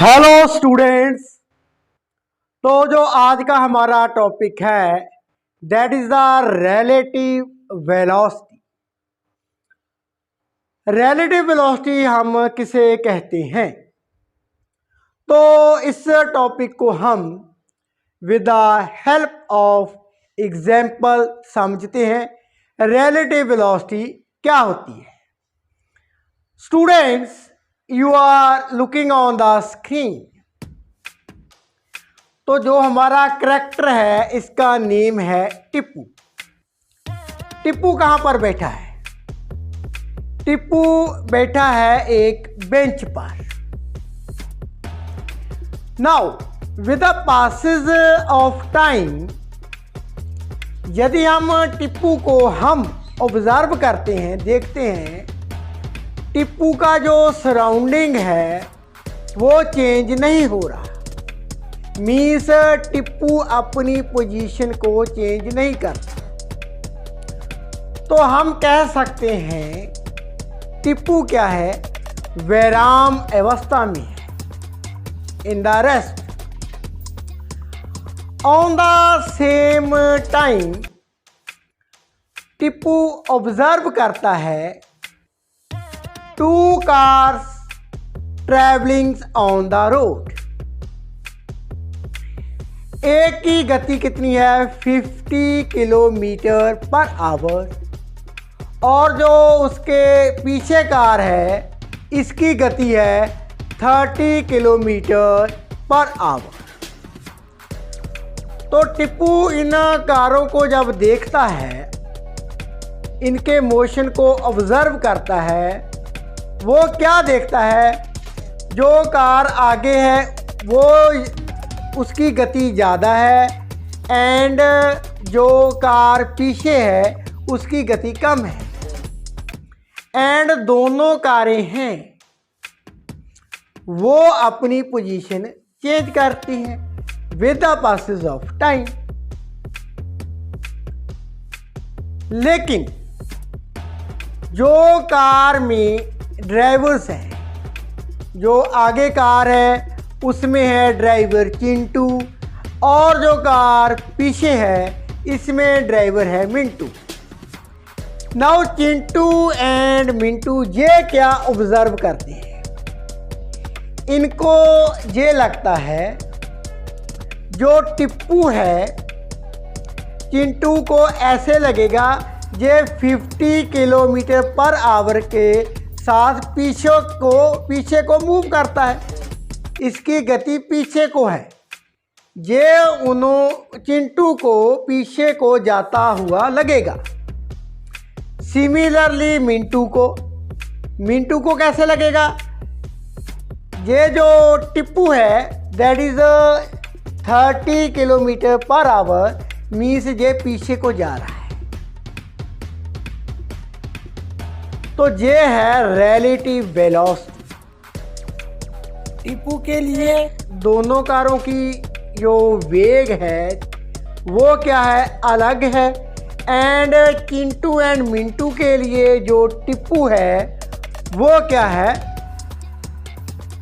Hello students. तो जो आज का हमारा टॉपिक है that is the relative velocity. Relative velocity हम किसे कहते हैं? तो इस टॉपिक को हम with the help of example समझते हैं। रिलेटिव वेलोसिटी क्या होती है? Students, you are looking on the screen. तो जो हमारा करैक्टर है इसका नेम है टिप्पू। टिप्पू कहाँ पर बैठा है? टिप्पू बैठा है एक बेंच पर। Now with the passage of time, यदि हम टिप्पू को हम ऑब्जर्व करते हैं, देखते हैं, टिप्पू का जो सराउंडिंग है वो चेंज नहीं हो रहा। मीन्स टिप्पू अपनी पोजीशन को चेंज नहीं करता। तो हम कह सकते हैं टिप्पू क्या है? विराम अवस्था में है, in the rest. On the same time Tippu observe करता है two cars travelling on the road. एक की गति कितनी है? 50 किलोमीटर पर आवर। और जो उसके पीछे कार है इसकी गति है 30 किलोमीटर पर आवर। तो टिप्पू इन कारों को जब देखता है, इनके मोशन को ऑब्जर्व करता है, वो क्या देखता है? जो कार आगे है वो उसकी गति ज़्यादा है एंड जो कार पीछे है उसकी गति कम है। एंड दोनों कारें हैं वो अपनी पोजीशन चेंज करती हैं with the passage of time. लेकिन जो कार में ड्राइवर्स हैं, जो आगे कार है उसमें है ड्राइवर चिंटू, और जो कार पीछे है इसमें ड्राइवर है मिंटू। नाउ चिंटू एंड मिंटू ये क्या ऑब्जर्व करते हैं? इनको ये लगता है जो टिप्पू है, चिंटू को ऐसे लगेगा ये 50 किलोमीटर पर आवर के साथ पीछे को मूव करता है, इसकी गति पीछे को है। ये उन्हों चिंटू को पीछे को जाता हुआ लगेगा। सिमिलरली मिंटू को कैसे लगेगा? ये जो टिप्पू है that is 30 kilometre per our, means ये पीछे को जा रहा है। तो ये है रिलेटिव वेलोसिटी। टिप्पू के लिए दोनों कारों की जो वेग है वो क्या है? अलग है। एंड चिंटू एंड मिंटू के लिए जो टिप्पू है वो क्या है?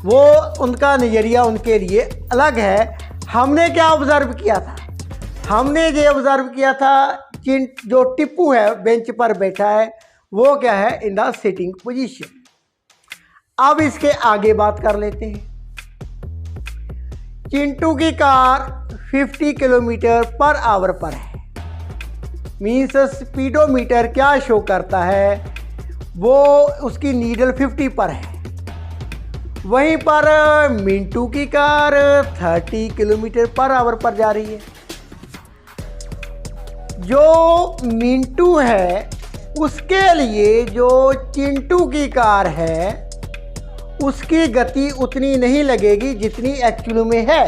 वो उनका नज़रिया उनके लिए अलग है। हमने क्या ऑब्जर्व किया था? हमने ये ऑब्जर्व किया था जो टिप्पू है बेंच पर बैठा है वो क्या है? In the sitting position. अब इसके आगे बात कर लेते हैं। चिंटू की कार 50 किलोमीटर पर आवर पर है, मीन्स स्पीडोमीटर क्या शो करता है? वो उसकी नीडल 50 पर है। वहीं पर मिंटू की कार 30 किलोमीटर पर आवर पर जा रही है। जो मिंटू है उसके लिए जो चिंटू की कार है उसकी गति उतनी नहीं लगेगी जितनी एक्चुअली में है।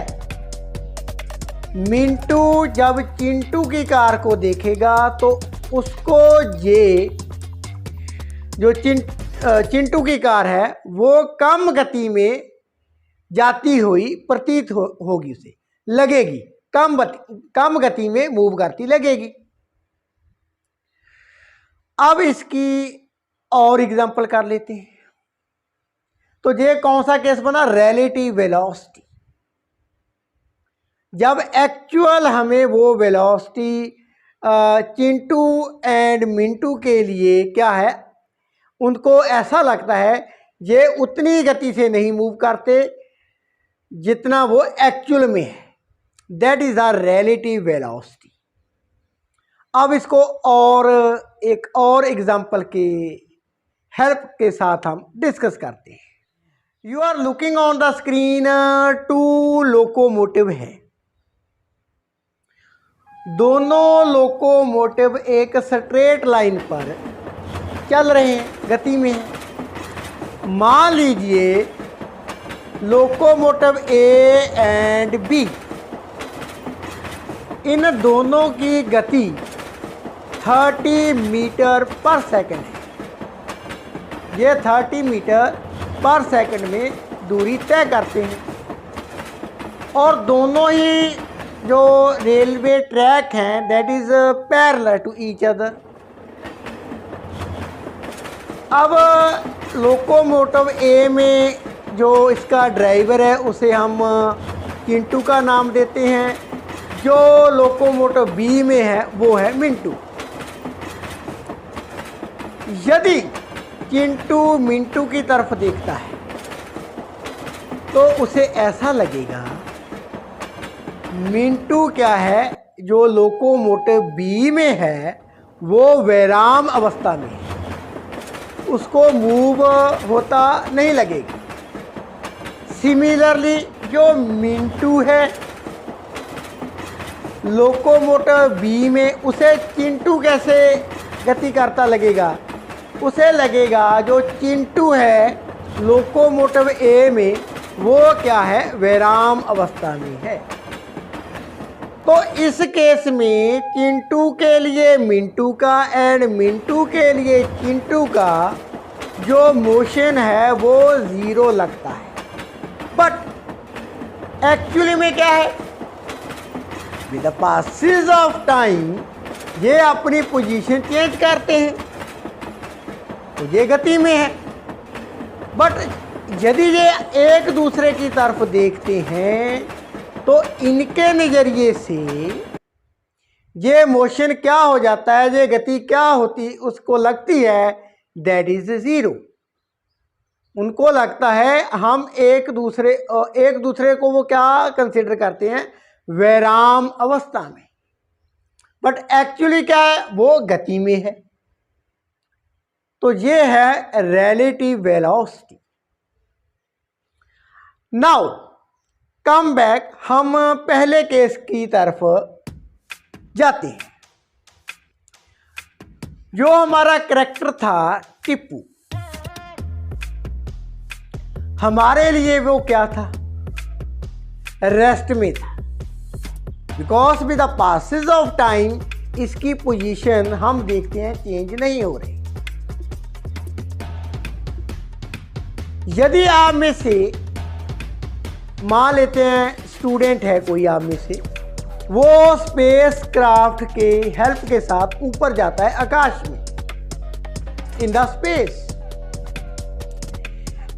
मिंटू जब चिंटू की कार को देखेगा तो उसको ये जो चिंटू की कार है वो कम गति में जाती हुई प्रतीत होगी, उसे लगेगी कम गति में मूव करती लगेगी। अब इसकी और एग्जांपल कर लेते हैं। तो ये कौन सा केस बना, रिलेटिव वेलोसिटी। जब एक्चुअल हमें वो वेलोसिटी चिंटू एंड मिंटू के लिए क्या है, उनको ऐसा लगता है ये उतनी गति से नहीं मूव करते जितना वो एक्चुअल में है, that is our relative velocity. अब इसको और एक और एग्जांपल के हेल्प के साथ हम डिस्कस करते हैं। You are looking on the screen, two locomotive है, दोनों लोकोमोटिव एक स्ट्रेट लाइन पर चल रहे हैं, गति में है। मान लीजिए लोकोमोटिव ए एंड बी, इन दोनों की गति 30 मीटर पर सेकंड है। ये 30 मीटर पर सेकंड में दूरी तय करते हैं और दोनों ही जो रेलवे ट्रैक हैं that is parallel to each other. अब लोकोमोटिव ए में जो इसका ड्राइवर है उसे हम चिंटू का नाम देते हैं, जो लोकोमोटिव बी में है वो है मिंटू। यदि चिंटू मिंटू की तरफ देखता है तो उसे ऐसा लगेगा मिंटू क्या है, जो लोकोमोटिव बी में है वो विराम अवस्था में है, उसको मूव होता नहीं लगेगा। सिमिलरली जो मिंटू है लोकोमोटिव बी में, उसे चिंटू कैसे गति करता लगेगा, उसे लगेगा जो चिंटू है लोकोमोटिव ए में वो क्या है, विराम अवस्था में है। तो इस केस में चिंटू के लिए मिंटू का एंड मिंटू के लिए चिंटू का जो मोशन है वो 0 लगता है। बट एक्चुअली में क्या है, with the passage of time ये अपनी पोजीशन चेंज करते हैं तो ये गति में है। बट यदि ये एक दूसरे की तरफ देखते हैं तो इनके नज़रिए से ये मोशन क्या हो जाता है, ये गति क्या होती उसको लगती है दैट इज 0। उनको लगता है हम एक दूसरे को वो क्या कंसिडर करते हैं, विराम अवस्था में। बट एक्चुअली क्या है, वो गति में है। तो ये है relative velocity. Now come back, हम पहले केस की तरफ जाते हैं। जो हमारा कैरेक्टर था टिप्पू, हमारे लिए वो क्या था, रेस्ट में था। Because with the passage of time इसकी पोजीशन हम देखते हैं चेंज नहीं हो रही। यदि आप में से मान लेते हैं स्टूडेंट है कोई आप में से, वो स्पेस क्राफ्ट के हेल्प के साथ ऊपर जाता है आकाश में, इन द स्पेस,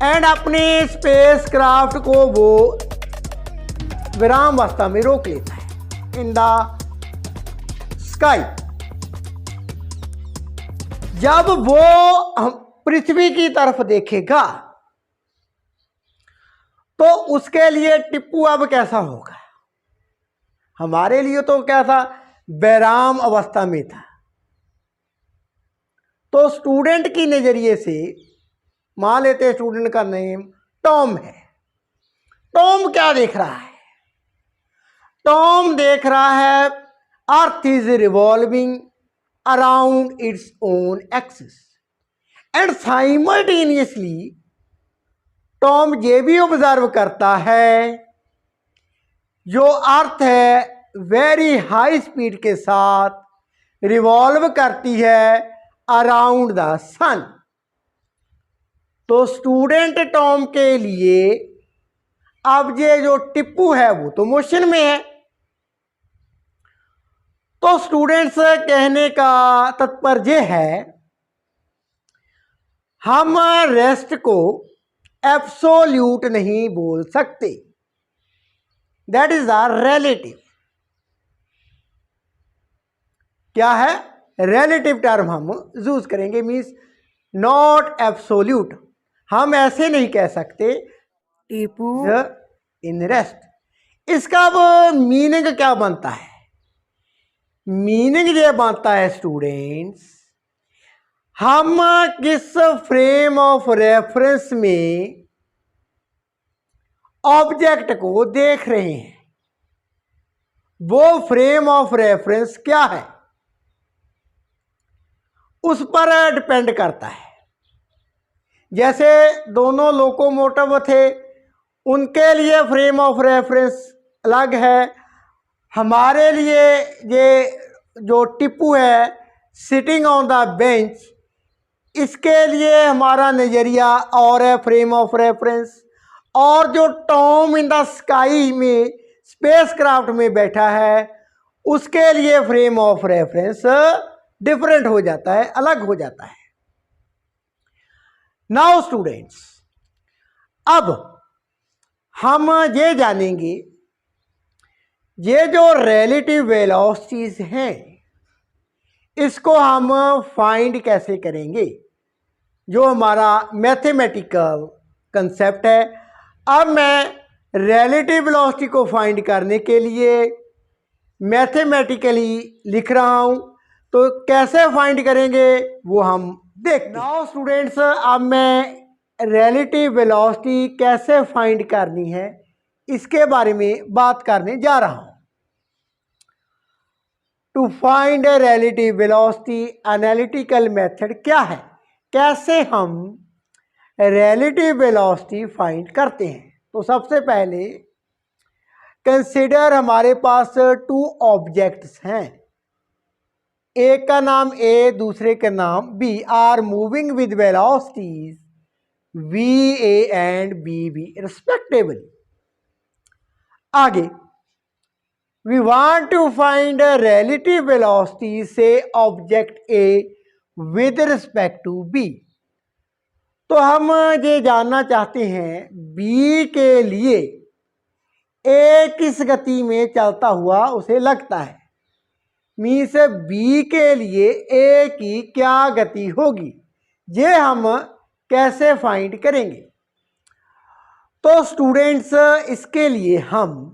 एंड अपने स्पेस क्राफ्ट को वो विराम अवस्था में रोक लेता है इन द स्काई। जब वो पृथ्वी की तरफ देखेगा तो उसके लिए टिप्पू अब कैसा होगा, हमारे लिए तो क्या था, विराम अवस्था में था। तो स्टूडेंट की नजरिए से मान लेते हैं स्टूडेंट का नेम टॉम है। टॉम क्या देख रहा है, टॉम देख रहा है earth is revolving around its own axis and simultaneously Tom ये भी ऑब्जर्व करता है जो अर्थ है वेरी हाई स्पीड के साथ रिवॉल्व करती है अराउंड द सन। तो स्टूडेंट टॉम के लिए अब ये जो टिप्पू है वो तो मोशन में है। तो स्टूडेंट्स कहने का तात्पर्य है हम रेस्ट को एब्सोल्यूट नहीं बोल सकते, दैट इज आर रिलेटिव। क्या है? रिलेटिव टर्म हम यूज करेंगे, मीन्स नॉट एब्सोल्यूट। हम ऐसे नहीं कह सकते टीपू इन रेस्ट। इसका अब मीनिंग क्या बनता है? मीनिंग ये बनता है स्टूडेंट्स, हम किस फ्रेम ऑफ रेफरेंस में ऑब्जेक्ट को देख रहे हैं, वो फ्रेम ऑफ रेफरेंस क्या है, उस पर डिपेंड करता है। जैसे दोनों लोकोमोटिव थे, उनके लिए फ्रेम ऑफ रेफरेंस अलग है, हमारे लिए ये जो टिप्पू है सिटिंग ऑन द बेंच, इसके लिए हमारा नज़रिया और है फ्रेम ऑफ रेफरेंस। और जो टॉम इन द स्काई में स्पेस क्राफ्ट में बैठा है, उसके लिए फ्रेम ऑफ रेफरेंस डिफरेंट हो जाता है, अलग हो जाता है। नाउ स्टूडेंट्स, अब हम ये जानेंगे ये जो रिलेटिव वेलोसिटीज हैं, इसको हम फाइंड कैसे करेंगे, जो हमारा मैथमेटिकल कंसेप्ट है। अब मैं रिलेटिव वेलोसिटी को फाइंड करने के लिए मैथमेटिकली लिख रहा हूं, तो कैसे फाइंड करेंगे वो हम देखते हैं। नाउ स्टूडेंट्स, अब मैं रिलेटिव वेलोसिटी कैसे फाइंड करनी है इसके बारे में बात करने जा रहा हूं। To find a relative velocity analytical method क्या है, कैसे हम रिलेटिव वेलोसिटी फाइंड करते हैं। तो सबसे पहले कंसिडर हमारे पास टू ऑब्जेक्ट्स हैं, एक का नाम ए, दूसरे का नाम B, are moving with velocities v A and B B respectively. आगे we want to find a relative velocity say object A with respect to B। तो हम ये जानना चाहते हैं B के लिए A किस गति में चलता हुआ उसे लगता है, मीन्स B के लिए A की क्या गति होगी, ये हम कैसे फाइंड करेंगे। तो स्टूडेंट्स, इसके लिए हम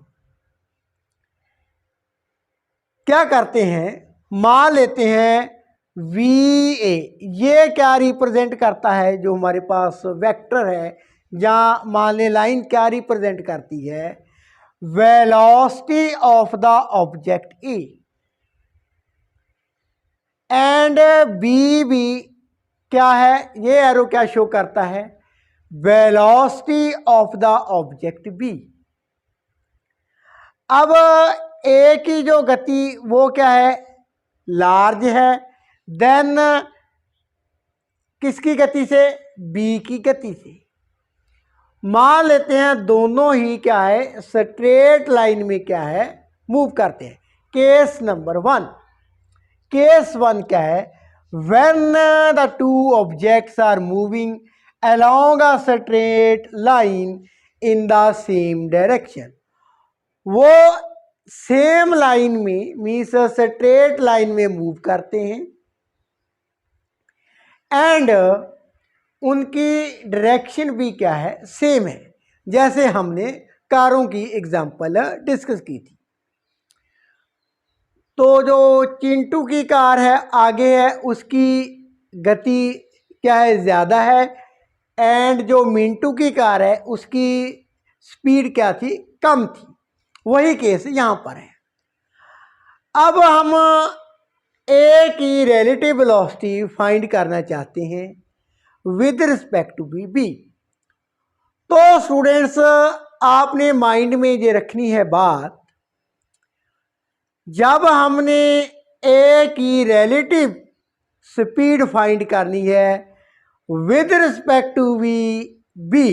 क्या करते हैं, मान लेते हैं वी ए, ये क्या रिप्रेजेंट करता है, जो हमारे पास वेक्टर है, जहाँ मान ले लाइन क्या रिप्रेजेंट करती है, velocity of the object A, and B B क्या है, ये एरो क्या शो करता है, velocity of the object B. अब ए की जो गति वो क्या है, लार्ज है, देन किसकी गति से, बी की गति से। मान लेते हैं दोनों ही क्या है, स्ट्रेट लाइन में क्या है, मूव करते हैं। Case number one, case one क्या है, when the two objects are moving along a straight line in the same direction. वो सेम लाइन में मीन्स स्ट्रेट लाइन में मूव करते हैं, एंड उनकी डायरेक्शन भी क्या है, सेम है, जैसे हमने कारों की एग्जांपल डिस्कस की थी। तो जो चिंटू की कार है आगे है, उसकी गति क्या है, ज़्यादा है, एंड जो मिंटू की कार है उसकी स्पीड क्या थी, कम थी। वही केस यहाँ पर है। अब हम ए की रिलेटिव वेलोसिटी फाइंड करना चाहते हैं विद रिस्पेक्ट टू बी। तो स्टूडेंट्स, आपने माइंड में ये रखनी है बात, जब हमने ए की रिलेटिव स्पीड फाइंड करनी है विद रिस्पेक्ट टू बी,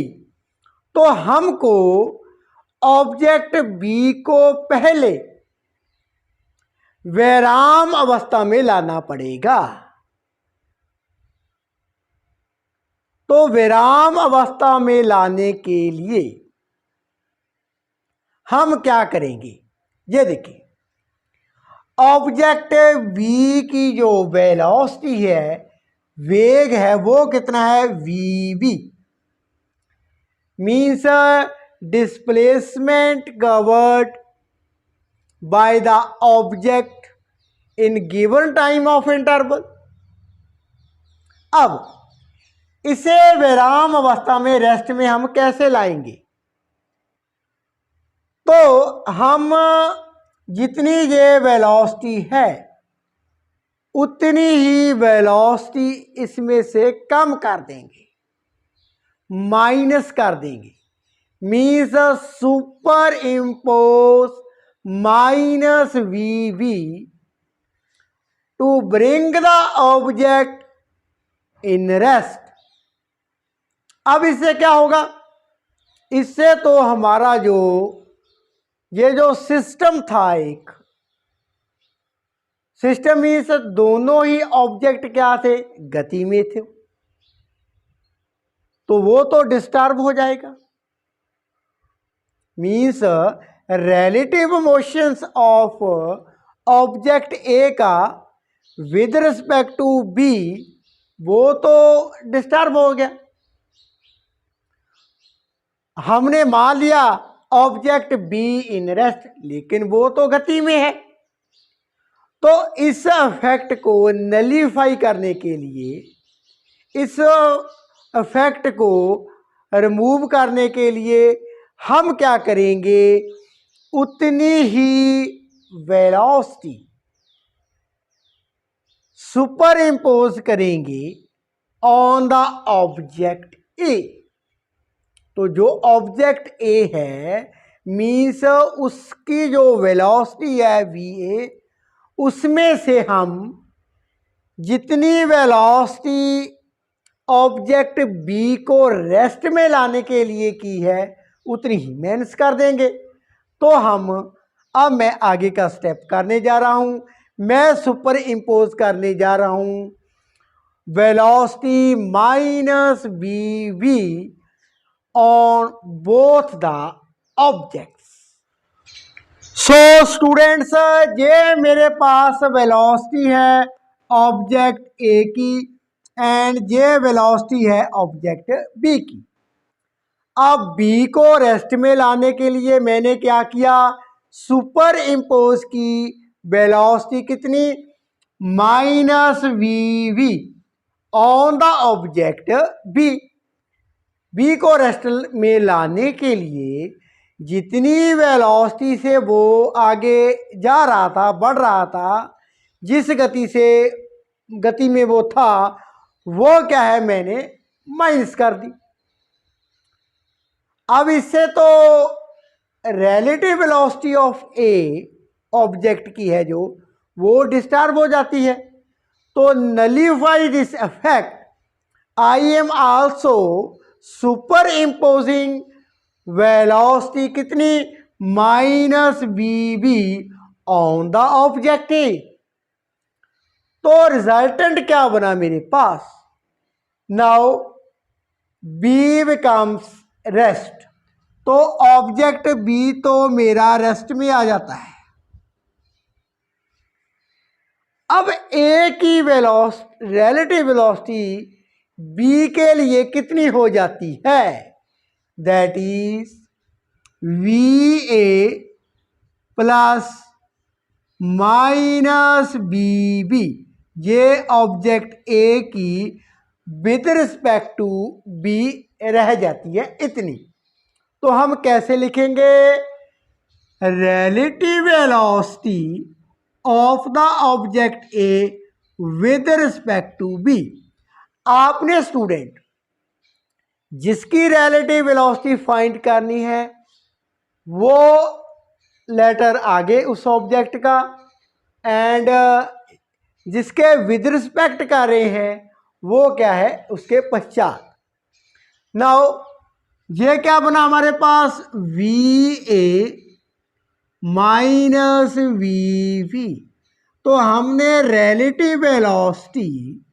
तो हमको ऑब्जेक्ट बी को पहले विराम अवस्था में लाना पड़ेगा। तो विराम अवस्था में लाने के लिए हम क्या करेंगे, ये देखिए, ऑब्जेक्ट v की जो वेलोसिटी है, वेग है, वो कितना है, vv, means displacement covered by the object in given time of interval. अब इसे विराम अवस्था में, रेस्ट में हम कैसे लाएंगे, तो हम जितनी ये वेलोसिटी है उतनी ही वेलोसिटी इसमें से कम कर देंगे, माइनस कर देंगे, means superimpose minus v to bring the object in rest. अब इससे क्या होगा, इससे तो हमारा ये जो सिस्टम था, एक सिस्टम मीन्स दोनों ही ऑब्जेक्ट क्या थे, गति में थे, तो वो तो डिस्टर्ब हो जाएगा। Means relative motions of object A का विद रिस्पेक्ट टू बी, वो तो डिस्टर्ब हो गया। हमने मान लिया ऑब्जेक्ट बी इन रेस्ट, लेकिन वो तो गति में है, तो इस इफेक्ट को नलीफाई करने के लिए, इस इफेक्ट को रिमूव करने के लिए हम क्या करेंगे, उतनी ही वेलोसिटी सुपर इम्पोज करेंगे ऑन द ऑब्जेक्ट ए। तो जो ऑब्जेक्ट ए है, मीन्स उसकी जो वेलोसिटी है वी ए, उसमें से हम जितनी वेलोसिटी ऑब्जेक्ट बी को रेस्ट में लाने के लिए की है उतनी ही माइनस कर देंगे। तो अब मैं आगे का स्टेप करने जा रहा हूं, मैं सुपर इम्पोज करने जा रहा हूं velocity minus B v on both the objects. So students, ये मेरे पास वेलोसिटी है ऑब्जेक्ट ए की एंड ये वेलोसिटी है ऑब्जेक्ट बी की। अब बी को रेस्ट में लाने के लिए मैंने क्या किया, सुपर इम्पोज की वेलोसिटी कितनी, minus we v on the object B. B को रेस्ट में लाने के लिए जितनी वेलोसिटी से वो आगे जा रहा था, बढ़ रहा था, जिस गति में वो था, वो क्या है, मैंने माइनस कर दी। अब इससे तो relative velocity of A object की है जो, वो डिस्टर्ब हो जाती है। तो nullify this effect, I am also superimposing velocity कितनी, minus B B on the object A. तो रिजल्टेंट क्या बना मेरे पास, नाउ बी बिकम्स रेस्ट, तो ऑब्जेक्ट बी तो मेरा रेस्ट में आ जाता है। अब ए की रिलेटिव वेलोसिटी बी के लिए कितनी हो जाती है, that is V A plus minus B B. ये ऑब्जेक्ट ए की विद रिस्पेक्ट टू बी रह जाती है इतनी। तो हम कैसे लिखेंगे, relative velocity of the object A with respect to B. आपने स्टूडेंट जिसकी रिलेटिव वेलोसिटी फाइंड करनी है, वो लेटर आगे उस ऑब्जेक्ट का, एंड जिसके विद रिस्पेक्ट कर रहे हैं वो क्या है, उसके पश्चात। नाउ ये क्या बना हमारे पास, V A minus we V. तो हमने रिलेटिव वेलोसिटी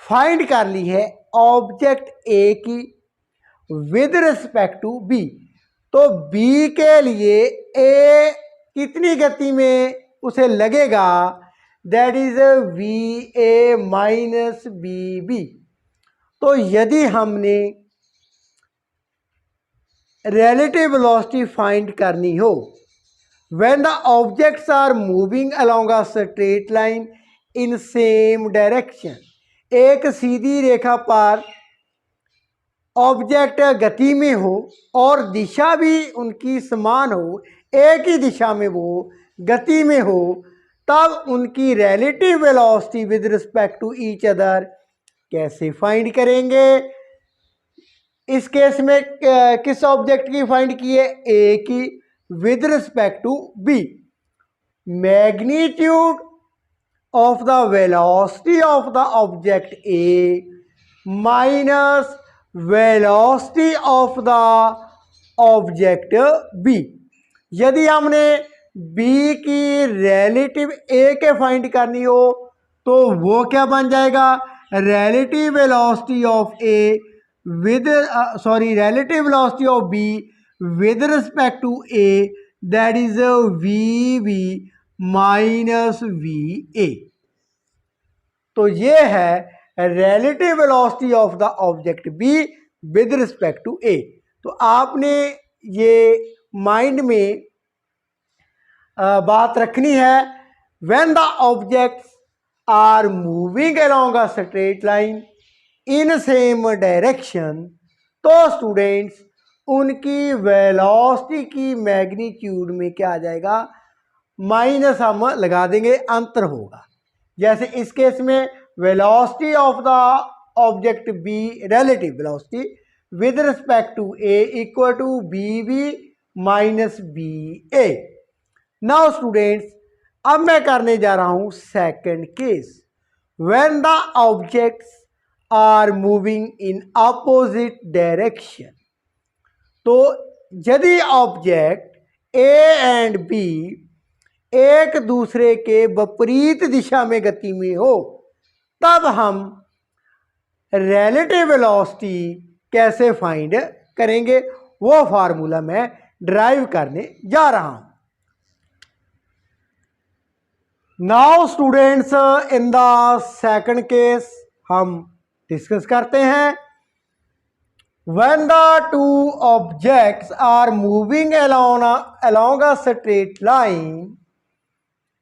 फाइंड कर ली है ऑब्जेक्ट ए की विद रिस्पेक्ट टू बी। तो बी के लिए ए कितनी गति में उसे लगेगा, that is V A minus B B. तो यदि हमने relative velocity फाइंड करनी हो when the objects are moving along a straight line in same direction, एक सीधी रेखा पर ऑब्जेक्ट गति में हो और दिशा भी उनकी समान हो, एक ही दिशा में वो गति में हो, तब उनकी relative velocity with respect to each other कैसे फाइंड करेंगे। इस केस में किस ऑब्जेक्ट की फाइंड की है, ए की with respect to B. Magnitude of the velocity of the object A minus velocity of the object B. यदि हमने बी की रिलेटिव ए के फाइंड करनी हो तो वो क्या बन जाएगा, relative velocity of A with relative velocity of b with respect to a, that is vv minus va। तो ये है relative velocity of the object b with respect to a। तो आपने ये माइंड में बात रखनी है, when the objects are moving along a straight line in same direction, तो स्टूडेंट्स उनकी वेलोसिटी की मैग्नीट्यूड में क्या आ जाएगा, माइनस हम लगा देंगे, अंतर होगा। जैसे इस केस में velocity of the object B, relative velocity with respect to A equal to B B minus B A. Now students अब मैं करने जा रहा हूं second case, when the objects are moving in opposite direction. तो यदि object A and B एक दूसरे के विपरीत दिशा में गति में हो, तब हम रिलेटिव वेलोसिटी कैसे फाइंड करेंगे, वो फार्मूला मैं ड्राइव करने जा रहा हूं। Now students in the second case हम डिस्कस करते हैं, when the two objects are moving along a straight line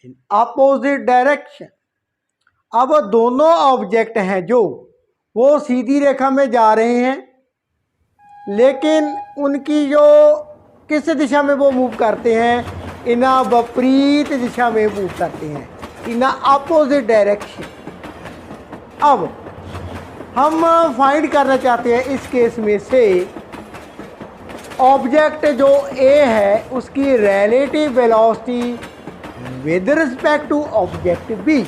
in opposite direction। अब दोनों ऑब्जेक्ट हैं जो वो सीधी रेखा में जा रहे हैं, लेकिन उनकी जो किस दिशा में वो मूव करते हैं, इन विपरीत दिशा में मूव करते हैं, इन अपोजिट डायरेक्शन। अब हम फाइंड करना चाहते हैं इस केस में से ऑब्जेक्ट जो ए है उसकी relative velocity with respect to object B.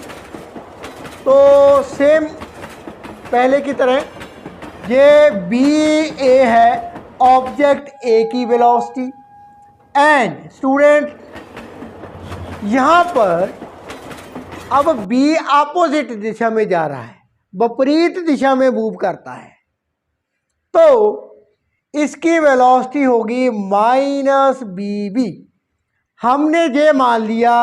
तो सेम पहले की तरह ये बी ए है ऑब्जेक्ट ए की वेलोसिटी, एंड स्टूडेंट यहाँ पर अब बी अपोजिट दिशा में जा रहा है, विपरीत दिशा में मूव करता है, तो इसकी वेलोसिटी होगी माइनस बी बी। हमने ये मान लिया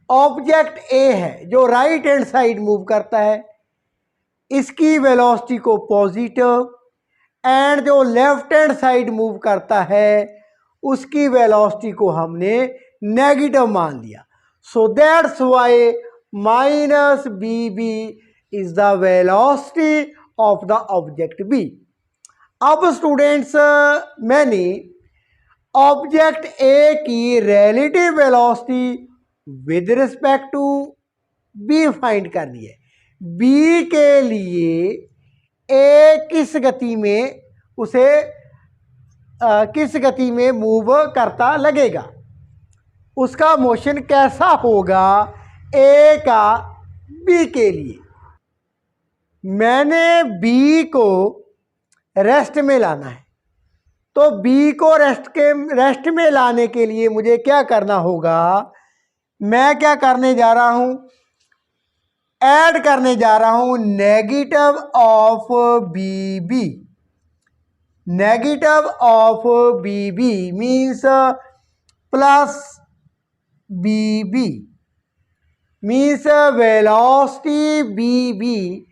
ऑब्जेक्ट ए है जो राइट हैंड साइड मूव करता है, इसकी वेलोसिटी को पॉजिटिव, एंड जो लेफ्ट हैंड साइड मूव करता है उसकी वेलोसिटी को हमने नेगेटिव मान लिया। So that's why minus B B is the velocity of the object B. अब स्टूडेंट्स मैंने ऑब्जेक्ट ए की relative velocity with respect to B find करनी है। बी के लिए ए किस गति में उसे किस गति में मूव करता लगेगा, उसका मोशन कैसा होगा ए का बी के लिए। मैंने बी को रेस्ट में लाना है, तो बी को रेस्ट में लाने के लिए मुझे क्या करना होगा, मैं क्या करने जा रहा हूं, ऐड करने जा रहा हूं negative of B B. Negative of B B means plus B B means velocity B B,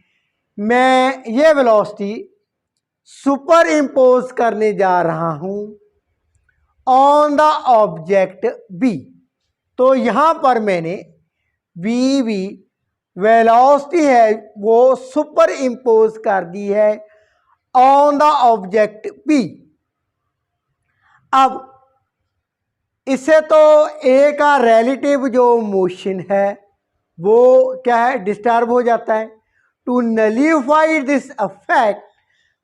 मैं ये वेलोसिटी सुपर इम्पोज करने जा रहा हूं ऑन द ऑब्जेक्ट बी। तो यहां पर मैंने बी बी वेलोसिटी है वो सुपर इम्पोज कर दी है ऑन द ऑब्जेक्ट बी। अब इससे तो ए का रिलेटिव जो मोशन है वो क्या है, डिस्टर्ब हो जाता है। टू नलीफाई दिस अफेक्ट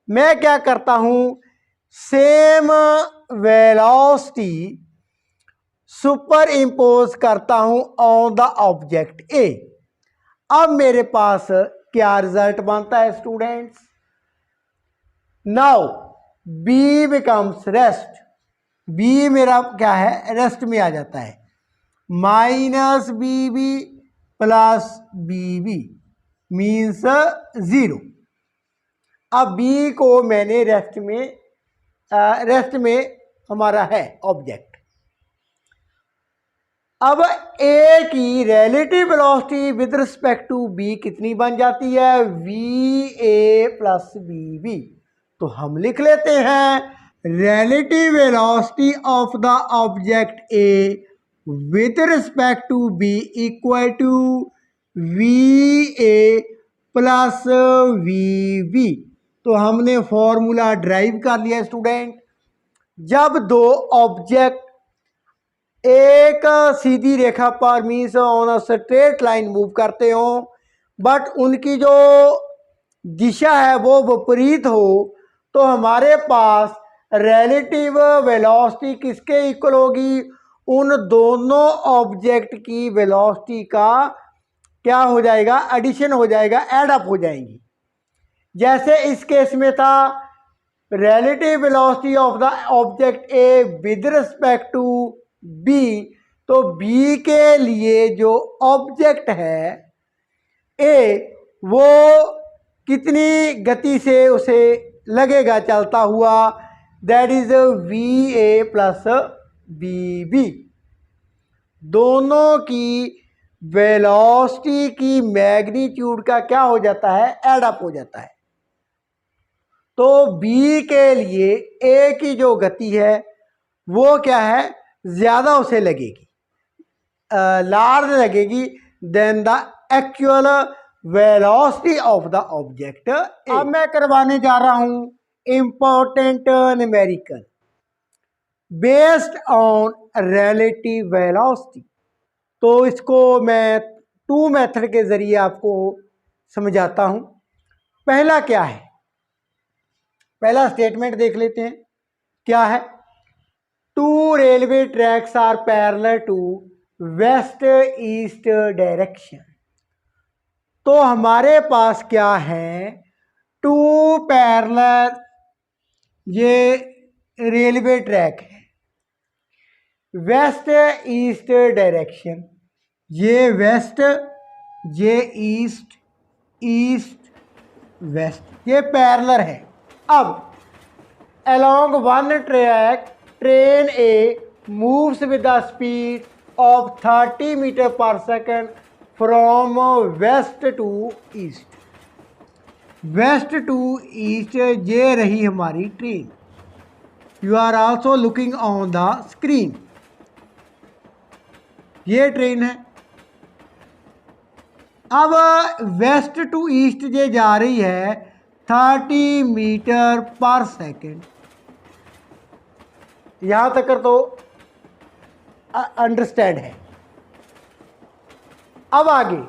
मैं क्या करता हूं, सेम वेलोसिटी सुपर इम्पोज करता हूं ऑन द ऑब्जेक्ट ए। अब मेरे पास क्या रिजल्ट बनता है students, now B becomes rest. B मेरा क्या है, रेस्ट में आ जाता है। Minus B B plus B B means 0। अब बी को मैंने रेस्ट में हमारा है ऑब्जेक्ट। अब ए की relative velocity with respect to B कितनी बन जाती है, V A plus B B. तो हम लिख लेते हैं relative velocity of the object A with respect to B equal to V A plus V B. तो हमने फॉर्मूला ड्राइव कर लिया स्टूडेंट। जब दो ऑब्जेक्ट एक सीधी रेखा पर means on a straight line move करते हो बट उनकी जो दिशा है वो विपरीत हो, तो हमारे पास रिलेटिव वेलोसिटी किसके इक्वल होगी, उन दोनों ऑब्जेक्ट की वेलोसिटी का क्या हो जाएगा, एडिशन हो जाएगा, एड अप हो जाएंगी। जैसे इस केस में था relative velocity of the object A with respect to B, तो बी के लिए जो ऑब्जेक्ट है ए वो कितनी गति से उसे लगेगा चलता हुआ, that is V A plus B B. दोनों की वेलोसिटी की मैग्नीट्यूड का क्या हो जाता है, एड अप हो जाता है। तो बी के लिए ए की जो गति है वो क्या है, ज़्यादा उसे लगेगी, लार्ज लगेगी than the actual velocity of the object. अब मैं करवाने जा रहा हूं important numerical based on relative velocity. तो इसको मैं टू मेथड के ज़रिए आपको समझाता हूं। पहला क्या है, पहला स्टेटमेंट देख लेते हैं क्या है। Two railway tracks are parallel to west east direction. तो हमारे पास क्या है, टू पैरेलल ये रेलवे ट्रैक है, वेस्ट ईस्ट डायरेक्शन, ये वेस्ट, ये ईस्ट, ईस्ट वेस्ट, ये पैरेलल है। अब along one track train A moves with the speed of 30 meter per second from west to east। West to east ये रही हमारी train. You are also looking on the screen, ये train है। अब waste to east ये जा रही है 30 मीटर पर सेकेंड। यहां तक कर तो अंडरस्टैंड है। अब आगे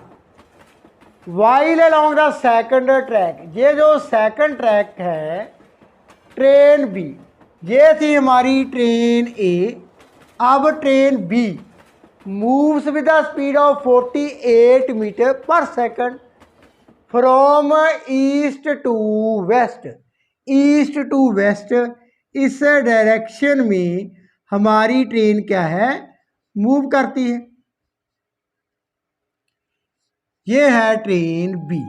while along the second track, ये जो सेकंड ट्रैक है ट्रेन बी, ये थी हमारी ट्रेन ए। अब train B moves with the speed of 48 metre per second from east to west. East to west इस डायरेक्शन में हमारी ट्रेन क्या है, मूव करती है। ये है ट्रेन बी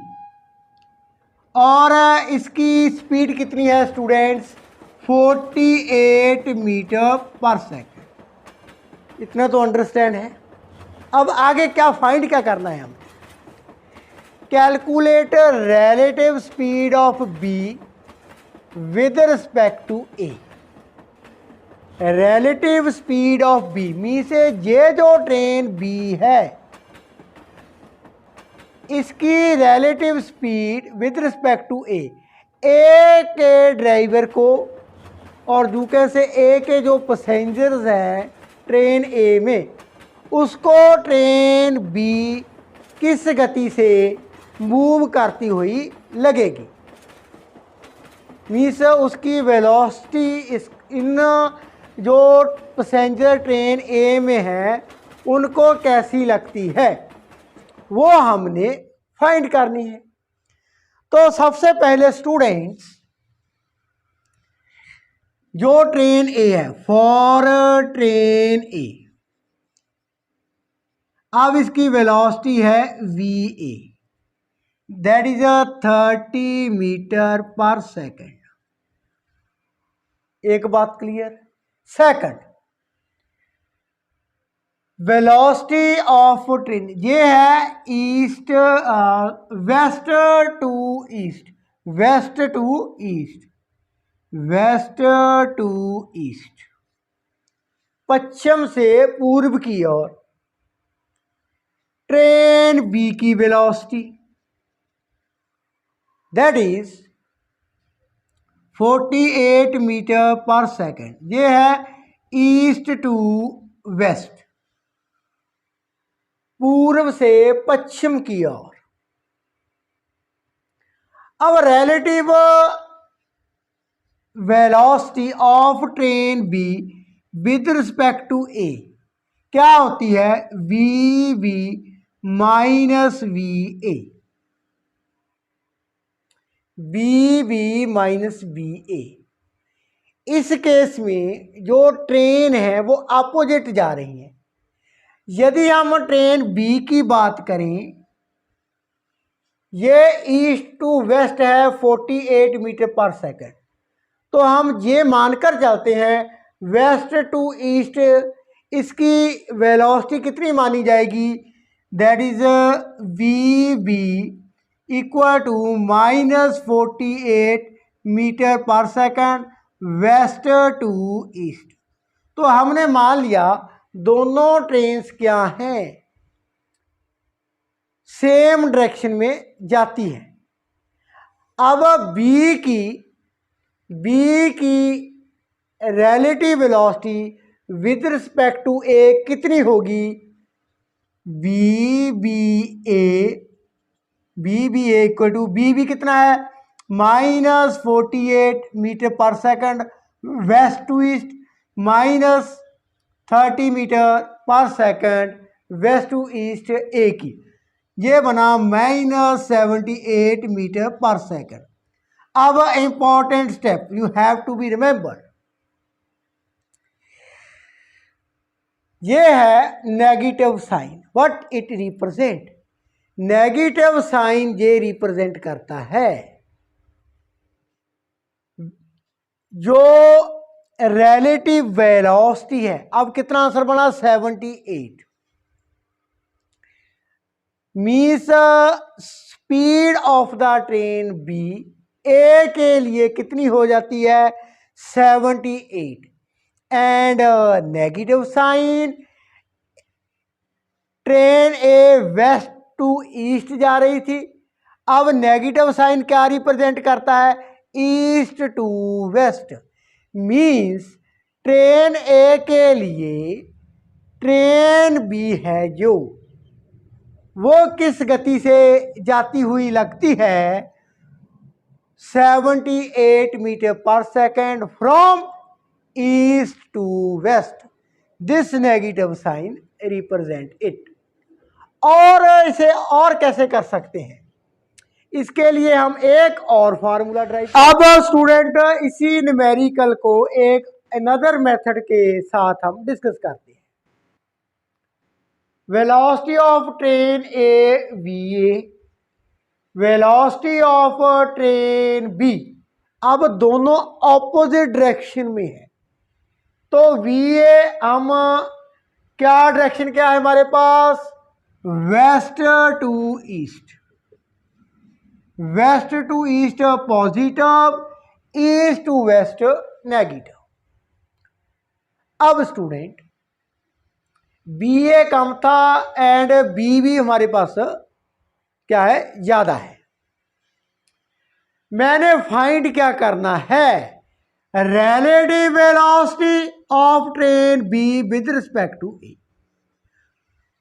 और इसकी स्पीड कितनी है स्टूडेंट्स, 48 मीटर पर सेकेंड। इतना तो अंडरस्टैंड है। अब आगे क्या फाइंड क्या करना है हमें, calculate relative speed of B with respect to A. Relative speed of B means ये जो ट्रेन बी है इसकी relative speed with respect to A के ड्राइवर को और दूसरे से ए के जो पैसेंजर्स हैं ट्रेन ए में, उसको ट्रेन बी किस गति से मूव करती हुई लगेगी। मीन्स उसकी वेलोसिटी इन जो पैसेंजर ट्रेन ए में है उनको कैसी लगती है वो हमने फाइंड करनी है। तो सबसे पहले स्टूडेंट्स जो ट्रेन ए है, फॉर ट्रेन ए, अब इसकी वेलोसिटी है V A, that is 30 metre per second. एक बात clear. Second, velocity of train ये है east west to east, west to east, west to east, पश्चिम से पूर्व की ओर। ट्रेन बी की velocity that is 48 metre per second. ये है ईस्ट टू वेस्ट, पूर्व से पश्चिम की ओर। अब relative velocity of train B with respect to A क्या होती है, V B minus V A, B B minus B A. इस केस में जो ट्रेन है वो अपोजिट जा रही है। यदि हम ट्रेन बी की बात करें, ये ईस्ट टू वेस्ट है 48 मीटर पर सेकेंड, तो हम ये मानकर चलते हैं वेस्ट टू ईस्ट इसकी वेलोसिटी कितनी मानी जाएगी, that is V B equal to minus 48 metre per second west to east. तो हमने मान लिया दोनों ट्रेन्स क्या हैं, सेम डायरेक्शन में जाती है। अब बी की relative velocity with respect to A कितनी होगी, B B A equal to B B कितना है minus 48 metre per second west to east, minus 30 metre per second west to east A की, ये बना माइनस 78 मीटर पर सेकंड। अब important step you have to be remember, ये है negative sign. What it represent, negative sign ये represent करता है जो रिलेटिव वेलोसिटी है। अब कितना आंसर बना 78, means speed of the train B A के लिए कितनी हो जाती है 78 and negative sign, train A west to east जा रही थी। अब नेगेटिव साइन क्या रिप्रेजेंट करता है, east to west, means train A के लिए ट्रेन बी है जो वो किस गति से जाती हुई लगती है 78 metre per second from east to west. This negative sign represent it. और इसे और कैसे कर सकते हैं, इसके लिए हम एक और फार्मूला ड्राइव। अब स्टूडेंट इसी न्यूमेरिकल को एक अनदर मेथड के साथ हम डिस्कस करते हैं। Velocity of train A V A, velocity of train B. अब दोनों ऑपोजिट डायरेक्शन में है, तो वी ए हम क्या डायरेक्शन क्या है हमारे पास, west to east, west to east positive, east to west negative. अब स्टूडेंट बी ए कम था एंड बी भी हमारे पास क्या है, ज्यादा है। मैंने फाइंड क्या करना है, relative velocity of train B with respect to A.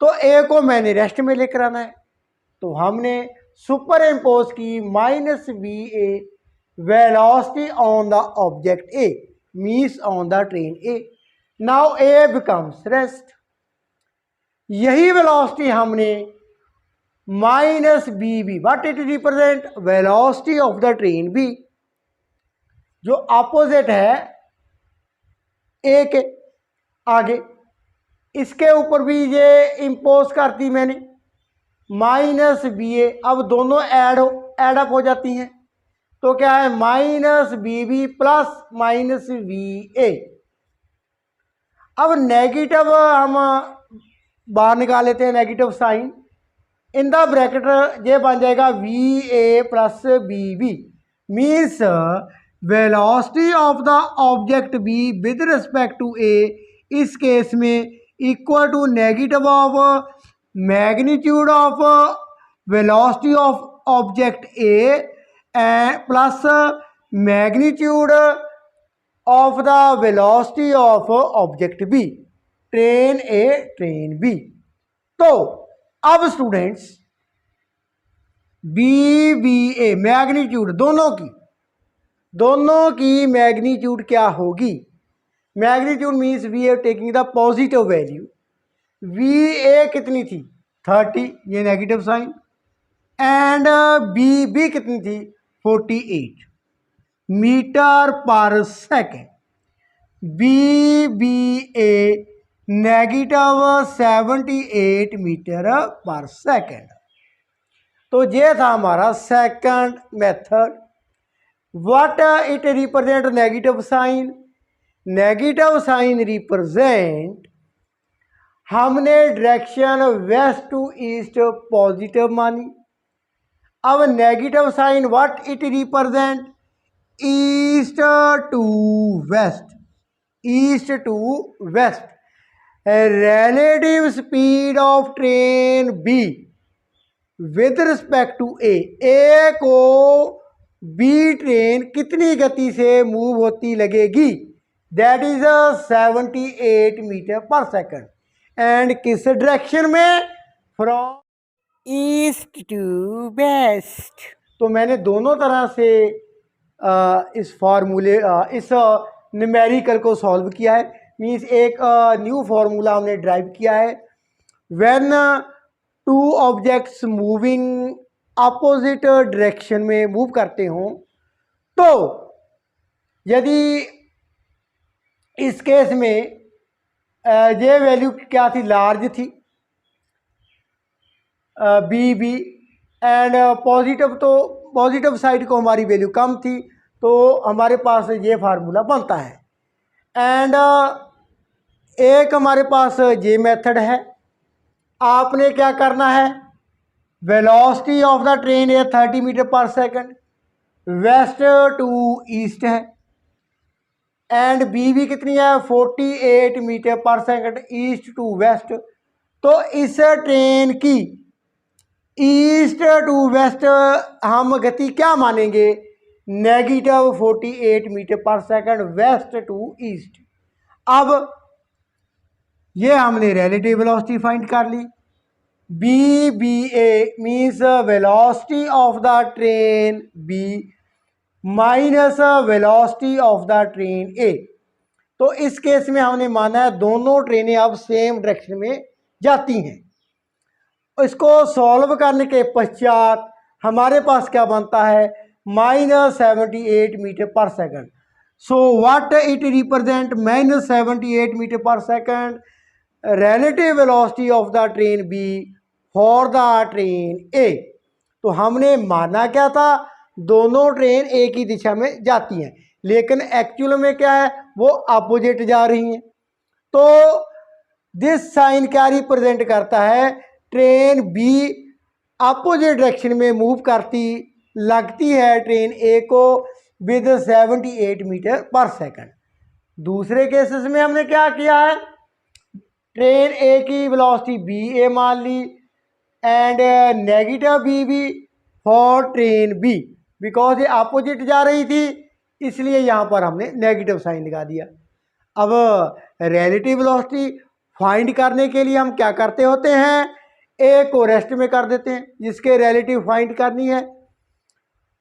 तो ए को मैंने रेस्ट में लेकर आना है, तो हमने सुपर इम्पोज की minus B A velocity on the object A means on the train A. Now A becomes rest. यही वेलोसिटी हमने minus B B, what it represent, velocity of the train B, जो opposite है A के आगे, इसके ऊपर भी ये इम्पोज करती मैंने माइनस बी ए। अब दोनों ऐड अप हो जाती हैं, तो क्या है minus B B plus minus B A. अब नेगेटिव हम बाहर निकाल लेते हैं, negative sign in the bracket ये बन जाएगा V A plus B B, means velocity of the object B with respect to A, इस केस में equal to negative of magnitude of velocity of object A plus magnitude of the velocity of object B, train A train B. तो अब students B B A magnitude दोनों की magnitude क्या होगी, magnitude means we are taking the positive value, V A कितनी थी 30, ये negative sign, and B B कितनी थी 48 metre per second, B B A negative 78 metre per second. तो ये था हमारा second method. What it represent, negative sign, negative sign represent, हमने direction west to east positive मानी। अब negative sign what it represent, east to west, east to west. Relative speed of train B with respect to A, A को B train कितनी गति से move होती लगेगी, that is 78 metre per second, and किस direction में, from east to west. तो मैंने दोनों तरह से इस फॉर्मूले इस न्यूमेरिकल को सॉल्व किया है, मीन्स एक न्यू फॉर्मूला हमने ड्राइव किया है। When two objects moving opposite direction में मूव करते हों, तो यदि इस केस में ये वैल्यू क्या थी, लार्ज थी बी बी, एंड पॉजिटिव, तो पॉजिटिव साइड को हमारी वैल्यू कम थी, तो हमारे पास ये फार्मूला बनता है। एंड एक हमारे पास ये मेथड है, आपने क्या करना है, वेलोसिटी ऑफ द ट्रेन है 30 metre per second, west to east है, एंड बी भी कितनी है 48 metre per second, east to west. तो इस ट्रेन की ईस्ट टू वेस्ट हम गति क्या मानेंगे, negative 48 metre per second west to east. अब ये हमने रिलेटिव वेलोसिटी फाइंड कर ली, B B A means velocity of the train B minus velocity of the train A. तो इस केस में हमने माना है दोनों ट्रेनें अब सेम डायरेक्शन में जाती हैं। इसको सॉल्व करने के पश्चात हमारे पास क्या बनता है, -78 metre per second. So what it represent, -78 metre per second relative velocity of the train B for the train A। तो हमने माना क्या था, दोनों ट्रेन एक ही दिशा में जाती हैं, लेकिन एक्चुअल में क्या है, वो अपोजिट जा रही हैं। तो दिस साइन क्या रिप्रेजेंट करता है, ट्रेन बी अपोजिट डायरेक्शन में मूव करती लगती है ट्रेन ए को विद 78 मीटर पर सेकंड। दूसरे केसेस में हमने क्या किया है, ट्रेन ए की वेलोसिटी बी ए मान ली and negative B for train B, because ये अपोजिट जा रही थी इसलिए यहाँ पर हमने नेगेटिव साइन लगा दिया। अब रिलेटिव वेलोसिटी फाइंड करने के लिए हम क्या करते होते हैं, ए को रेस्ट में कर देते हैं, जिसके रिलेटिव फाइंड करनी है।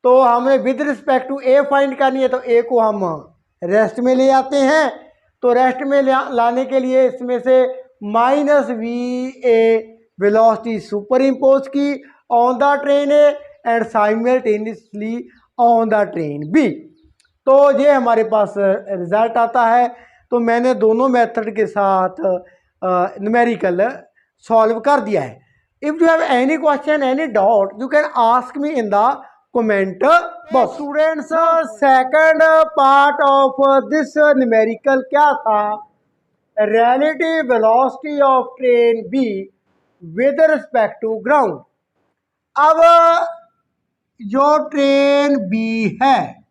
तो हमें with respect to A find करनी है, तो ए को हम रेस्ट में ले आते हैं। तो रेस्ट में लाने के लिए इसमें से minus V A velocity superimpose की on the train A and simultaneously on the train B. तो ये हमारे पास रिजल्ट आता है। तो मैंने दोनों मेथड के साथ न्यूमेरिकल सॉल्व कर दिया है। If you have any question, any doubt, you can ask me in the comment box. Students, second part of this numerical क्या था, relative velocity of train B with respect to ground. अब जो train B है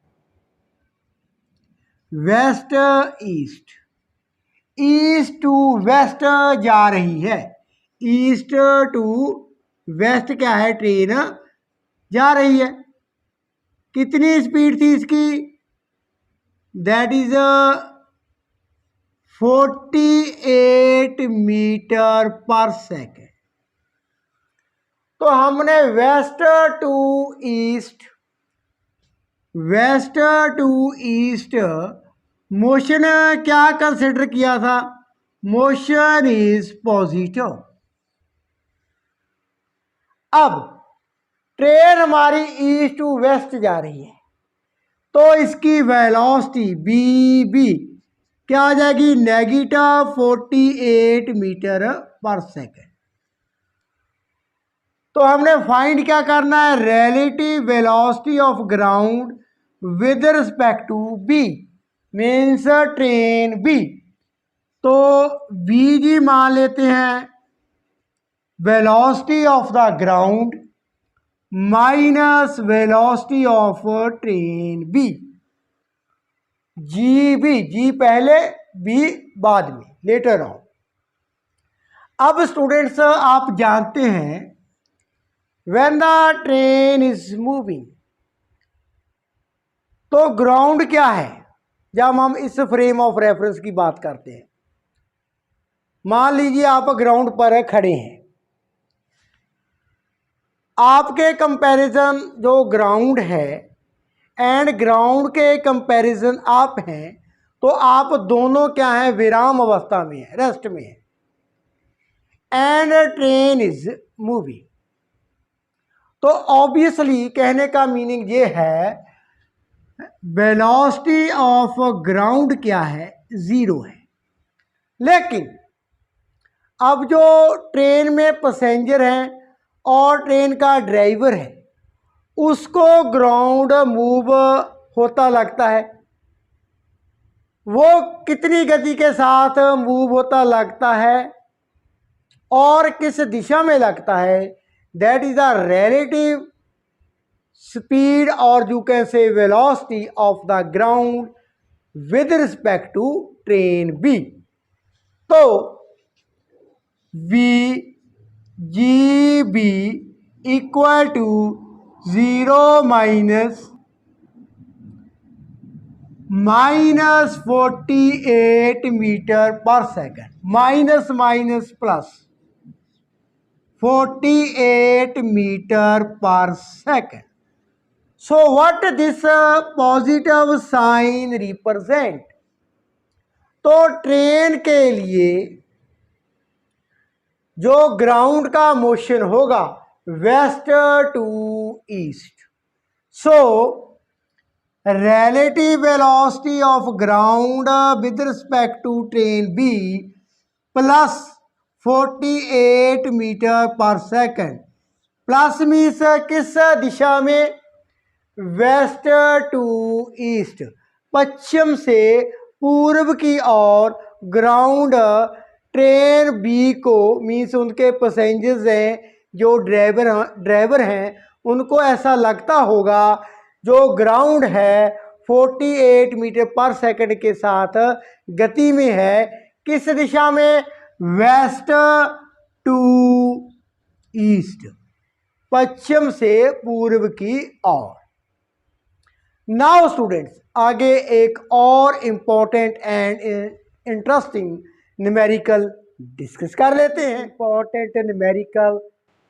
west east, east to west जा रही है, east to waste क्या है, ट्रेन जा रही है। कितनी स्पीड थी इसकी, that is 48 metre per second. तो हमने वेस्ट टू ईस्ट मोशन क्या कंसिडर किया था, मोशन इज पॉजिटिव। अब ट्रेन हमारी ईस्ट टू वेस्ट जा रही है, तो इसकी वेलोसिटी बी क्या आ जाएगी, नेगेटिव 48 मीटर पर सेकेंड। तो हमने फाइंड क्या करना है, relative velocity of ground with respect to B, means train B. तो बी जी मान लेते हैं velocity of the ground minus velocity of train B. G पहले बी बाद में, लेटर ऑन। अब स्टूडेंट्स आप जानते हैं when the train is moving, तो ग्राउंड क्या है, जब हम इस फ्रेम ऑफ रेफरेंस की बात करते हैं। मान लीजिए आप ग्राउंड पर खड़े हैं, आपके कंपैरिजन जो ग्राउंड है एंड ग्राउंड के कंपैरिजन आप हैं, तो आप दोनों क्या हैं, विराम अवस्था में है, रेस्ट में है। एंड ट्रेन इज मूविंग, तो ऑब्वियसली कहने का मीनिंग ये है वेलोसिटी ऑफ ग्राउंड क्या है, 0 है। लेकिन अब जो ट्रेन में पैसेंजर हैं और ट्रेन का ड्राइवर है, उसको ग्राउंड मूव होता लगता है। वो कितनी गति के साथ मूव होता लगता है और किस दिशा में लगता है, that is the relative speed और you can say velocity of the ground with respect to train B. तो G B equal to 0 minus 48 metre per second, minus plus 48 metre per second. So what this positive sign represent? तो train के लिए जो ground का motion होगा west to east, so relative velocity of ground with respect to train B plus 48 metre per second. Plus means किस दिशा में, waste to east, पश्चिम से पूर्व की ओर। ग्राउंड ट्रेन बी को, मीन्स उनके पैसेंजर्स हैं, जो ड्राइवर हैं, उनको ऐसा लगता होगा जो ग्राउंड है 48 मीटर पर सेकंड के साथ गति में है। किस दिशा में, वेस्ट टू ईस्ट, पश्चिम से पूर्व की ओर। नाउ स्टूडेंट्स, आगे एक और important and interesting numerical discuss कर लेते हैं। इम्पोर्टेंट न्यूमेरिकल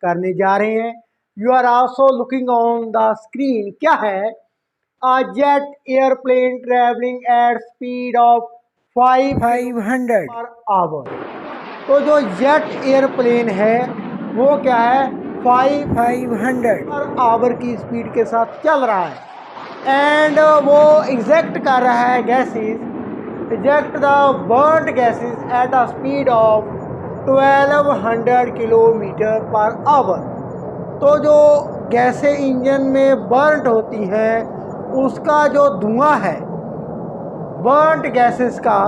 करने जा रहे हैं। You are also looking on the screen. क्या है, a jet airplane travelling at speed of 500 per hour. तो जो जेट एयरप्लेन है वो क्या है, 500 पर आवर की स्पीड के साथ चल रहा है। एंड वो एग्जैक्ट कर रहा है gases, eject the burnt gases at a speed of 1200 kilometre per hour. तो जो गैसें इंजन में बर्न होती हैं, उसका जो धुआं है बर्न गैसेस का,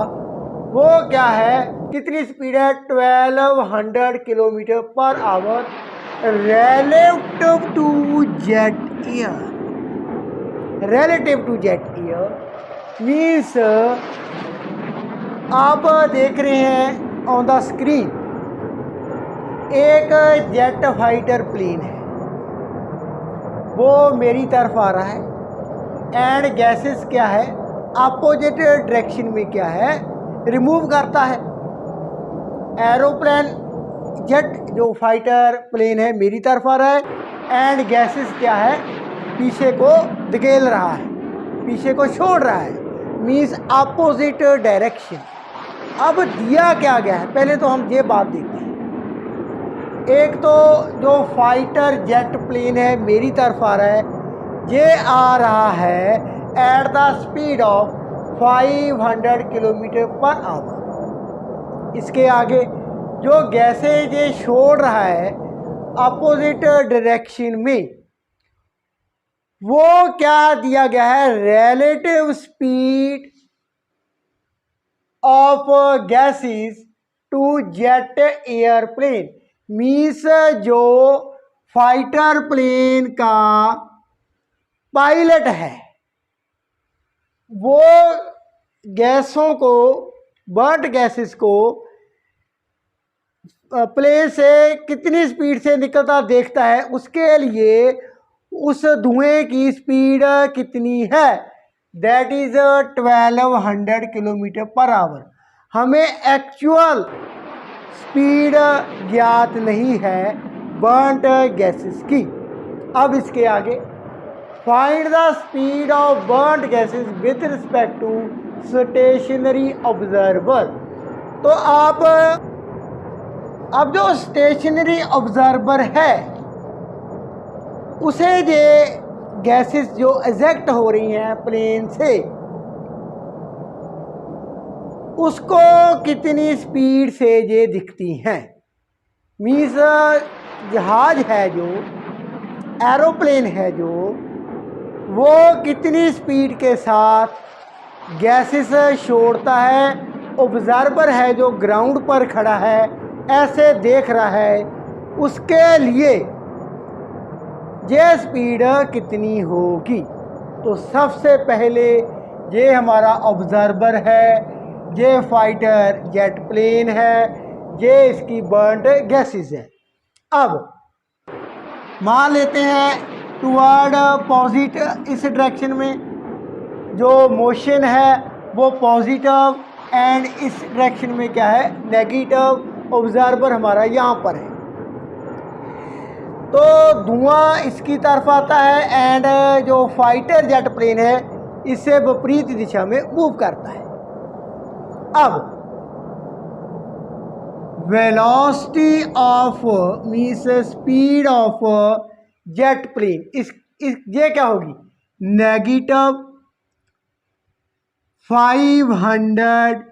वो क्या है, कितनी स्पीड है, 1200 kilometre per our relative to jet air। relative to jet air means आप देख रहे हैं ऑन द स्क्रीन, एक जेट फाइटर प्लेन है, वो मेरी तरफ आ रहा है। एंड गैसेस क्या है, अपोजिट डायरेक्शन में क्या है, रिमूव करता है। एरोप्लेन जेट जो फाइटर प्लेन है मेरी तरफ आ रहा है, एंड गैसेस क्या है, पीछे को धकेल रहा है, पीछे को छोड़ रहा है, मीन्स अपोजिट डायरेक्शन। अब दिया क्या गया है, पहले तो हम ये बात देखते हैं। एक तो जो फाइटर जेट प्लेन है मेरी तरफ आ रहा है, ये आ रहा है at the speed of 500 kilometre per our. इसके आगे जो गैसें ये छोड़ रहा है अपोजिट डायरेक्शन में, वो क्या दिया गया है, relative speed of gases to jet airplane. Means जो फाइटर प्लेन का पायलट है वो गैसों को, बर्न्ड गैसेस को प्लेन से कितनी स्पीड से निकलता देखता है, उसके लिए उस धुएं की स्पीड कितनी है, that is 1200 kilometre per hour. हमें एक्चुअल स्पीड ज्ञात नहीं है बर्न्ड गैसेस की। अब इसके आगे, find the speed of burned gases with respect to stationary observer. तो आप अब जो स्टेशनरी ऑब्जर्वर है उसे ये गैसेस जो इजेक्ट हो रही हैं प्लेन से, उसको कितनी स्पीड से ये दिखती हैं। मीन्स जहाज है जो, एरोप्लेन है जो, वो कितनी स्पीड के साथ गैसेस छोड़ता है। ऑब्जर्वर है जो ग्राउंड पर खड़ा है, ऐसे देख रहा है, उसके लिए ये स्पीड कितनी होगी। तो सबसे पहले ये हमारा ऑब्जर्वर है, ये फाइटर जेट प्लेन है, ये इसकी बर्न्ड गैसेस है। अब मान लेते हैं टुवर्ड पॉजिटिव, इस डायरेक्शन में जो मोशन है वो पॉजिटिव, एंड इस डायरेक्शन में क्या है, नेगेटिव। ऑब्जर्वर हमारा यहाँ पर है, तो धुआं इसकी तरफ आता है, एंड जो फाइटर जेट प्लेन है इससे विपरीत दिशा में मूव करता है। अब velocity of means speed of jet plane, इस ये क्या होगी, नेगेटिव 500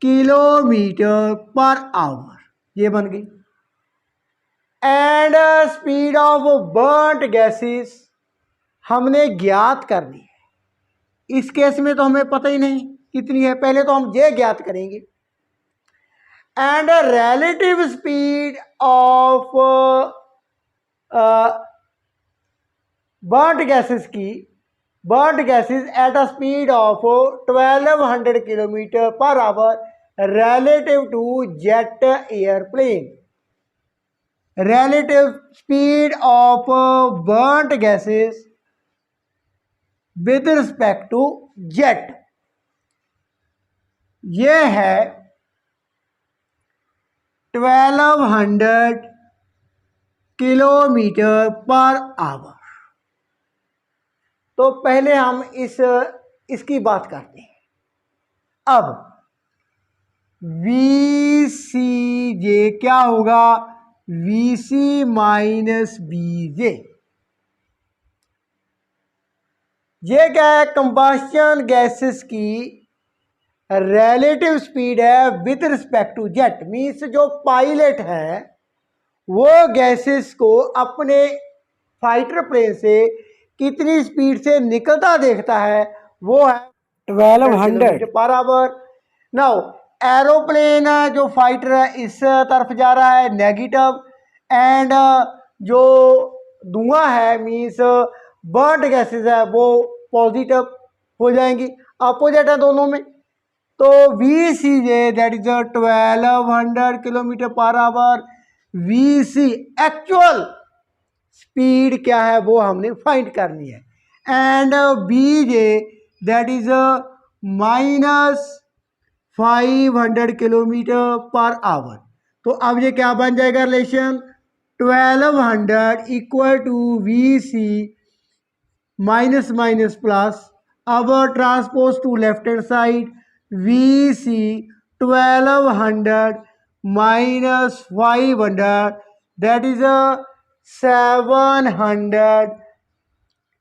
किलोमीटर पर आवर। ये बन गई। And speed of burnt gases हमने ज्ञात करनी है। इस केस में तो हमें पता ही नहीं कितनी है, पहले तो हम ये ज्ञात करेंगे। And relative speed of burnt gases at a speed of 1200 kilometre per our relative to jet airplane. Relative speed of burnt gases with respect to jet, ये है 1200 किलोमीटर पर आवर। तो पहले हम इसकी बात करते हैं। अब VCJ क्या होगा? VC minus BJ। ये क्या है? कंबस्शन गैसेस की रिलेटिव स्पीड है with respect to jet. Means जो पायलट है वो गैसेस को अपने फाइटर प्लेन से कितनी स्पीड से निकलता देखता है, वो है 1200 पर आवर। नाउ एरोप्लेन जो फाइटर है इस तरफ जा रहा है नेगेटिव, एंड जो धुआं है मीन्स बर्न्ट गैसेस है वो पॉजिटिव हो जाएंगी, अपोजिट है दोनों में। तो VCJ that is 1200 kilometre per hour. VC actual speed क्या है वो हमने फाइंड करनी है। And BJ that is minus 500 kilometre per hour. तो अब ये क्या बन जाएगा relation? 1200 equal to VC minus minus plus, अब transpose to left hand side, VC 1200 minus 500 that is 700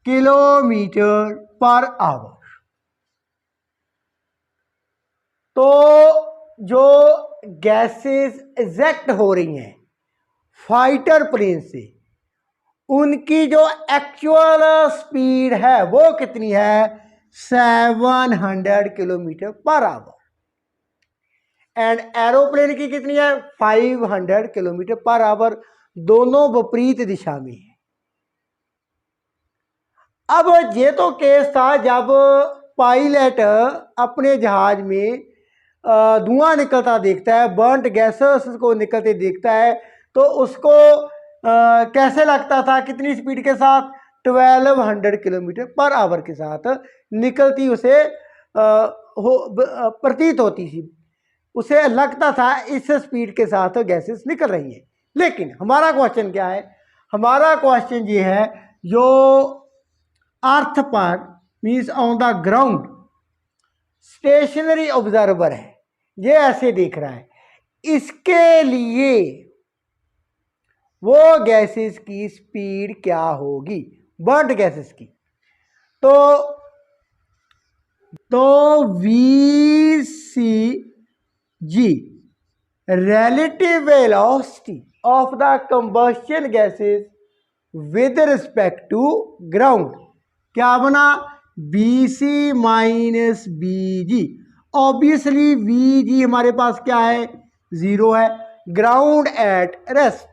kilometre per hour. तो जो गैसेस इजेक्ट हो रही हैं फाइटर प्लेन से, उनकी जो एक्चुअल स्पीड है वो कितनी है? 700 kilometre per our. And aeroplane की कितनी है? 500 किलोमीटर पर आवर। दोनों विपरीत दिशा में है। अब ये तो केस था जब पायलट अपने जहाज में धुआं निकलता देखता है, बर्न्ट गैसेस को निकलते देखता है, तो उसको कैसे लगता था? कितनी स्पीड के साथ? 1200 किलोमीटर पर आवर के साथ निकलती उसे प्रतीत होती थी, उसे लगता था इस स्पीड के साथ गैसेस निकल रही हैं। लेकिन हमारा क्वेश्चन क्या है? हमारा क्वेश्चन ये है, जो अर्थ पर means on the ground stationary observer है, ये ऐसे देख रहा है, इसके लिए वो गैसेस की स्पीड क्या होगी? बर्न्ट गैसेस की। तो VCG relative velocity of the combustion gases with respect to ground क्या बना? BC minus BG। Obviously VG हमारे पास क्या है? 0 है, ग्राउंड एट रेस्ट।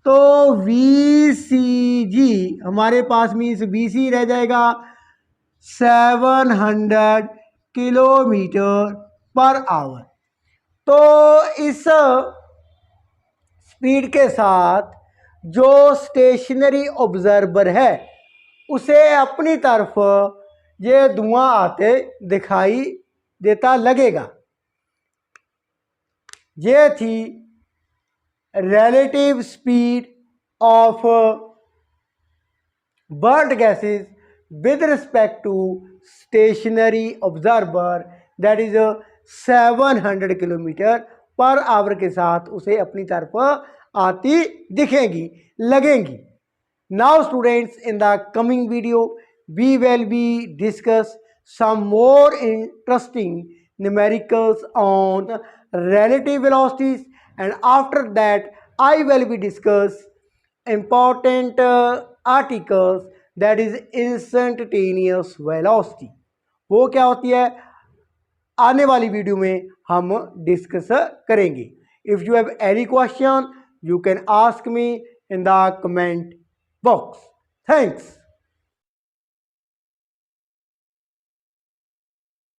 तो VCG हमारे पास मीन्स BC रह जाएगा 700 किलोमीटर पर आवर। तो इस स्पीड के साथ जो स्टेशनरी ऑब्जर्वर है उसे अपनी तरफ ये धुआं आते दिखाई देता लगेगा। ये थी relative speed of burnt gases with respect to stationary observer that is 700 kilometre per our के साथ उसे अपनी तरफ आती दिखेंगी लगेंगी। Now students, in the coming video we will be discuss some more interesting numericals on relative velocities and after that I will be discuss important articles, that is instantaneous velocity. वो क्या होती है आने वाली वीडियो में हम discuss करेंगे. If you have any question you can ask me in the comment box. Thanks.